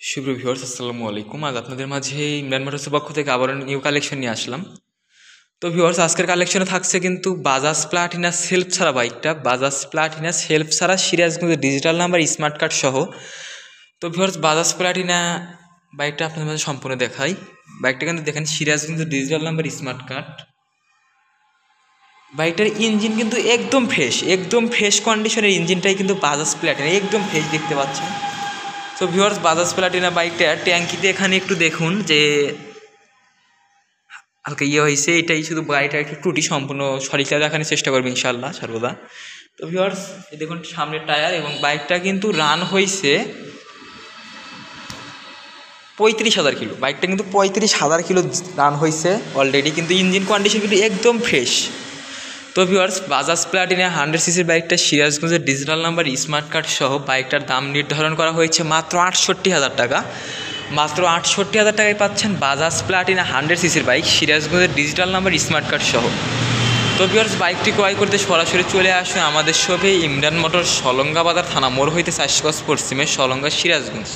সুপ্রিয় ভিউয়ার্স, আসসালামু আলাইকুম। আজ আপনাদের মাঝে ইমরান মোটরসের পক্ষ থেকে আবারও নিউ কালেকশন নিয়ে আসলাম। তো ভিউয়ার্স, আজকের কালেকশনে থাকছে কিন্তু বাজাজ প্লাটিনা সেলফ ছাড়া বাইকটা, বাজাজ প্লাটিনা সেলফ ছাড়া সিরাজগঞ্জের ডিজিটাল নাম্বার স্মার্ট কার্ড সহ। তো ভিউয়ার্স, বাজাজ প্লাটিনা বাইকটা আপনাদের মাঝে সম্পূর্ণ দেখাই। বাইকটা কিন্তু দেখেন সিরাজগঞ্জের ডিজিটাল নাম্বার স্মার্ট কার্ড। বাইকটার ইঞ্জিন কিন্তু একদম ফ্রেশ কন্ডিশনের ইঞ্জিনটাই কিন্তু বাজাজ প্লাটিনা একদম ফ্রেশ দেখতে পাচ্ছেন। তো ভিউয়ার্স, বাজাজ প্লাটিনা বাইকটার ট্যাঙ্কিতে এখানে একটু দেখুন যে হালকা হয়েছে, এটাই শুধু গাড়িটার একটু ত্রুটি, সম্পূর্ণ সঠিকটা দেখানোর চেষ্টা করবে ইনশাল্লাহ সর্বদা। তো ভিউয়ার্স, দেখুন সামনের টায়ার, এবং বাইকটা কিন্তু রান হয়েছে 35,000 কিলো। বাইকটা কিন্তু 35,000 কিলো রান হয়েছে অলরেডি, কিন্তু ইঞ্জিন কন্ডিশন কিন্তু একদম ফ্রেশ। তো ভিউয়ার্স, বাজাজ প্লাটিনা 100 সিসির বাইকটা সিরাজগঞ্জের ডিজিটাল নাম্বার স্মার্ট কার্ড সহ বাইকটার দাম নির্ধারণ করা হয়েছে মাত্র 68,000 টাকা। মাত্র 68,000 টাকায় পাচ্ছেন বাজাজ প্লাটিনা 100 সিসির বাইক সিরাজগঞ্জের ডিজিটাল নাম্বার স্মার্ট কার্ড সহ। তো ভিউয়ার্স, বাইকটি ক্রয় করতে সরাসরি চলে আসুন আমাদের শপে, ইমরান মোটর, সলঙ্গা বাজার, থানা মোড় হইতে 4 গজ পশ্চিমে, সলঙ্গা, সিরাজগঞ্জ।